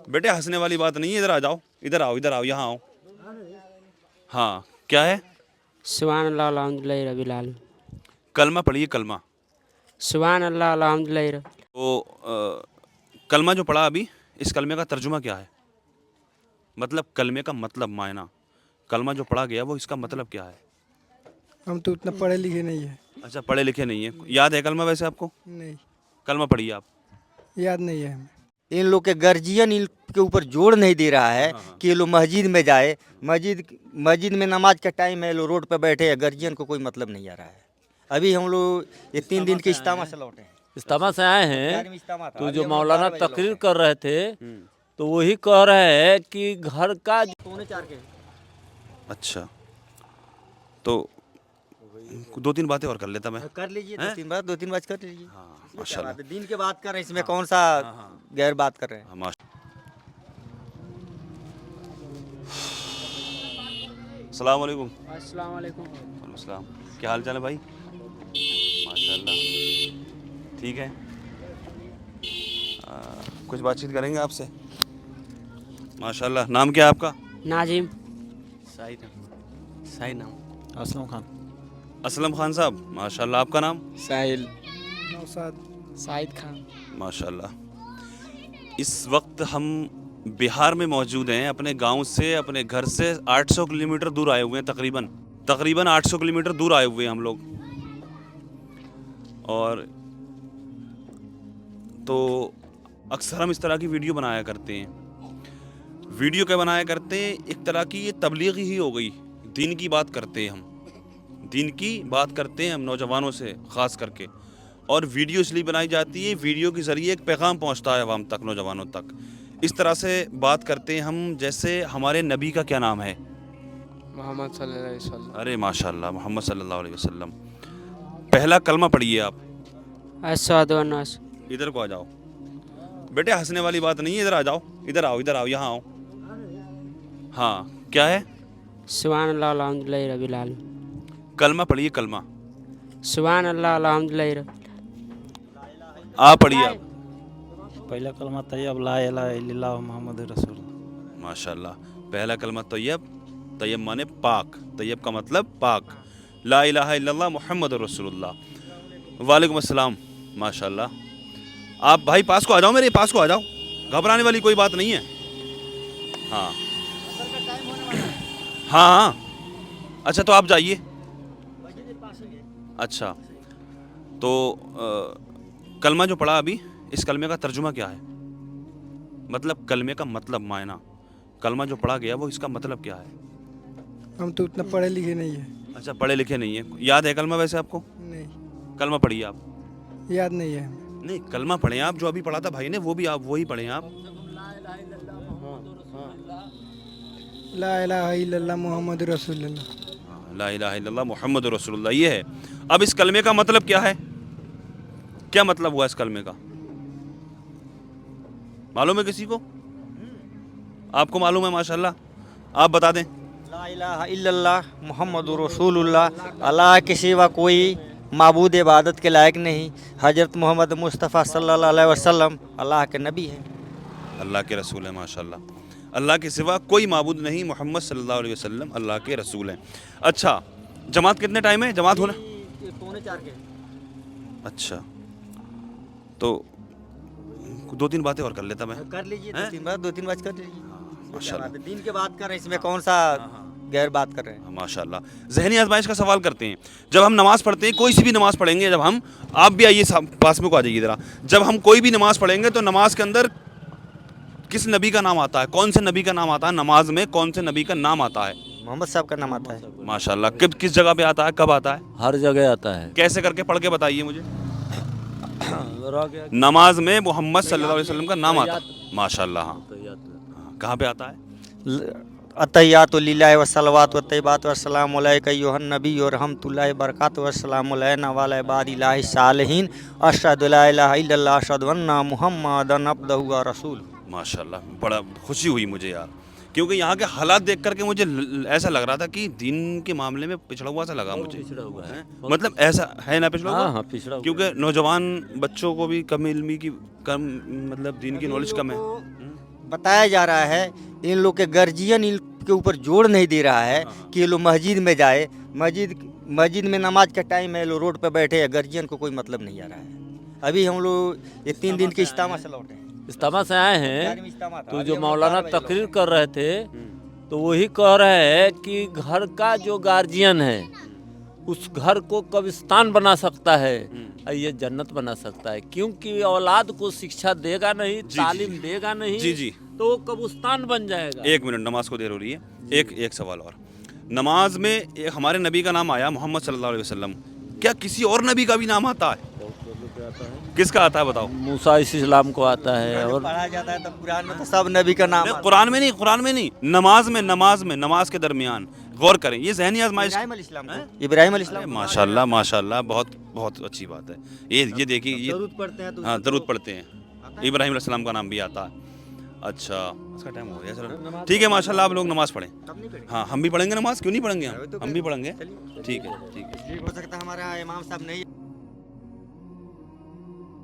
बेटे हंसने वाली बात नहीं है, इधर आ जाओ, इधर आओ, इधर आओ, यहाँ आओ। हाँ, क्या है? सुभान अल्लाह अल्हम्दुलिल्लाह रब्बिल आलमीन। कलमा पढ़िए, कलमा। सुभान अल्लाह अल्हम्दुलिल्लाह। तो कलमा जो पढ़ा अभी, इस कलमे का तर्जुमा क्या है? मतलब कलमे का मतलब, मायना। कलमा जो पढ़ा गया वो इसका मतलब क्या है? हम तो उतना पढ़े लिखे नहीं है। अच्छा, पढ़े लिखे नहीं है। याद है कलमा वैसे आपको? नहीं, कलमा पढ़िए आप। याद नहीं है हमें। इन लोग के गर्जियन इनके ऊपर जोर नहीं दे रहा है कि ये लोग मस्जिद में जाए। मस्जिद में नमाज का टाइम है, ये लोग रोड पर बैठे हैं, गर्जियन को कोई मतलब नहीं आ रहा है। अभी हम लोग ये 3 दिन के इज्तिमा से लौटे हैं। इज्तिमा से आए में हैं इज्तिमा था, तो अभी जो हम लोग मौलाना 12 बजे तकरीर लौटे कर रहे थे तो वही कह रहे हैं कि घर का हैं। 3:45 के। अच्छा, तो 2-3 बातें और कर लेता मैं। कर लीजिए, 2-3 बात कर लीजिए। हाँ, इसमें क्या माशाल्लाह। बात है? दिन के बात कर रहे हैं, इसमें कौन सा गैर बात कर रहे हैं? हाँ, माशा अस्सलाम वालेकुम। अस्सलाम वालेकुम। वालेकुम अस्सलाम। क्या हाल चाल है भाई? माशाल्लाह, ठीक है। कुछ बातचीत करेंगे आपसे। माशाल्लाह, नाम क्या है आपका? नाजिम। सही नाम असलम खान। असलम खान साहब, माशाल्लाह। आपका नाम? साहिल। नौसाद। साहिद खान। माशाल्लाह। इस वक्त हम बिहार में मौजूद हैं, अपने गांव से, अपने घर से 800 किलोमीटर दूर आए हुए हैं, तकरीबन 800 किलोमीटर दूर आए हुए हैं हम लोग। और तो अक्सर हम इस तरह की वीडियो बनाया करते हैं। वीडियो क्या बनाया करते हैं? एक तरह की ये तबलीग ही हो गई। दीन की बात करते हैं हम, दीन की बात करते हैं हम नौजवानों से ख़ास करके। और वीडियो इसलिए बनाई जाती है, वीडियो के ज़रिए एक पैगाम पहुंचता है आवाम तक, नौजवानों तक। इस तरह से बात करते हैं हम। जैसे हमारे नबी का क्या नाम है? मोहम्मद सल्लल्लाहु अलैहि वसल्लम। अरे माशाल्लाह, मोहम्मद सल्लल्लाहु अलैहि वसल्लम। पहला कलमा पढ़िए आप। अशहदु अन्ना रसूल। इधर को आ जाओ। बेटे हंसने वाली बात नहीं है, इधर आ जाओ, इधर आओ, इधर आओ, यहाँ आओ। हाँ, क्या है? सुभान अल्लाह अल्हम्दुलिल्लाह रब्बिल आलमीन। कलमा पढ़िए, कलमा। सुभान अल्लाह अल्हम्दुलिल्लाह रब्बिल। आप पढ़िए आप। पहला कलमा तैयब ला इलाहा इल्लल्लाह मुहम्मद रसूल। माशाल्लाह। पहला कलमा तैयब, तैयब माने पाक, तैयब का मतलब पाक। ला इलाहा इल्लल्लाह मुहम्मद रसूलुल्लाह। वालेकुम अस्सलाम। माशाल्लाह। आप भाई पास को आ जाओ, मेरे पास को आ जाओ, घबराने वाली कोई बात नहीं है। हाँ हाँ हाँ, अच्छा तो आप जाइए। अच्छा, तो कलमा जो पढ़ा अभी, इस कलमे का तर्जुमा क्या है? मतलब कलमे का मतलब, मायना। कलमा जो पढ़ा गया वो इसका मतलब क्या है? हम तो उतना पढ़े लिखे नहीं है। अच्छा, पढ़े लिखे नहीं है। याद है कलमा वैसे आपको? नहीं, कलमा पढ़िए आप। याद नहीं है हमें। नहीं, कलमा पढ़ें आप, जो अभी पढ़ा था भाई ने वो भी आप वही पढ़ें आप। ला इलाहा इल्लल्लाह मुहम्मद रसूलुल्लाह। ला इलाहा इल्लल्लाह मुहम्मद रसूलुल्लाह, ये है। अब इस कलमे का मतलब क्या है? क्या मतलब हुआ इस कलमे का? मालूम है किसी को? आपको मालूम है? माशाल्लाह, आप बता दें। ला इलाहा इल्लल्लाह मुहम्मद रसूलुल्लाह। अल्लाह के सिवा कोई माबूद इबादत के लायक नहीं। हज़रत मोहम्मद मुस्तफ़ा सल्लल्लाहु अलैहि वसल्लम अल्लाह के नबी हैं, अल्लाह के रसूल हैं। माशाल्लाह। अल्लाह के सिवा कोई माबूद नहीं, मोहम्मद सल्लल्लाहु अलैहि वसल्लम अल्लाह के रसूल हैं। अच्छा, जमात कितने टाइम है? जमात होना? 3:45 के। अच्छा, तो 2-3 बातें और कर लेता मैं। कर लीजिए, हैं? 2-3 बात कर लीजिए। माशाल्लाह। दिन के बात कर रहे हैं, इसमें कौन सा गैर बात कर रहे हैं? माशाल्लाह। ज़हनी आजमाइश का सवाल करते हैं। जब हम नमाज़ पढ़ते हैं, कोई सी भी नमाज़ पढ़ेंगे, जब हम, आप भी आइए पास में को आ जाइए ज़रा। जब हम कोई भी नमाज़ पढ़ेंगे तो नमाज के अंदर किस नबी का नाम आता है? कौन से नबी का नाम आता है? नमाज में कौन से नबी का नाम आता है? मोहम्मद साहब का नाम आता है। माशाल्लाह। किस जगह पे आता है, कब आता है? हर जगह आता है। कैसे करके पढ़ के बताइए मुझे। नमाज में मोहम्मद सल्लल्लाहु अलैहि वसल्लम का नाम आता है। माशाल्लाह। हाँ, कहाँ पे आता है? अतहियातु लिल्लाहि व सलवातु व तय्यबातु व सलामु अलैका अय्युहन नबी व रहमतुल्लाहि व बरकातुहू व सलामु अलैना व अला इबादिल्लाहि सालिहीन अशहदु ला इलाहा इल्लल्लाह अशहदु अन्ना मुहम्मदन अब्दुहु व रसूलुहू। माशाल्लाह, बड़ा खुशी हुई मुझे यार, क्योंकि यहाँ के हालात देख करके मुझे ऐसा लग रहा था कि दीन के मामले में पिछड़ा हुआ सा लगा मुझे। पिछड़ा हुआ है। मतलब ऐसा है ना, पिछड़ा हुआ? हाँ, पिछड़ा हुआ। क्योंकि नौजवान बच्चों को भी कम इल्मी की, कम मतलब दीन की नॉलेज कम है। बताया जा रहा है, इन लोग के गार्जियन इनके ऊपर जोर नहीं दे रहा है कि ये लोग मस्जिद में जाए। मस्जिद में नमाज का टाइम है, लोग रोड पे बैठे हैं, गार्जियन को कोई मतलब नहीं आ रहा है। अभी हम लोग ये 3 दिन के इज्तिमा से लौटे हैं। इज्तिमा से आए हैं, इज्तिमा था। तो अभी जो हम मौलाना 12 बजे तकरीर कर रहे थे तो वही कह रहे हैं कि घर का जो गार्जियन है उस घर को कब्रिस्तान बना सकता है और ये जन्नत बना सकता है, क्योंकि औलाद को शिक्षा देगा नहीं, तालीम देगा नहीं, जी जी तो वो कब्रिस्तान बन जाएगा। 1 मिनट, नमाज को देर हो रही है। एक सवाल और, नमाज में एक हमारे नबी का नाम आया मोहम्मद सल्लल्लाहु अलैहि वसल्लम, क्या किसी और नबी का भी नाम आता है? किसका आता है बताओ? मूसा इस्लाम को आता है। और पढ़ा जाता है तो कुरान में तो सब नबी का नाम नहीं, कुरान में नहीं, नमाज के दरमियान गौर करें, ये ज़हनी आजमाइश। इब्राहिम अलैहिस्सलाम माशाल्लाह माशाल्लाह, बहुत अच्छी बात है। ये देखिए, ये दरूद पढ़ते हैं तो हाँ दरूद पढ़ते हैं, इब्राहिम अलैहिस्सलाम का नाम भी आता है। अच्छा, इसका टाइम हो गया, चलो ठीक है, माशाल्लाह आप लोग नमाज पढ़ें। हाँ हम भी पढ़ेंगे नमाज, क्यों नहीं पढ़ेंगे, हम भी पढ़ेंगे। ठीक है। हो सकता है हमारा इमाम साहब नहीं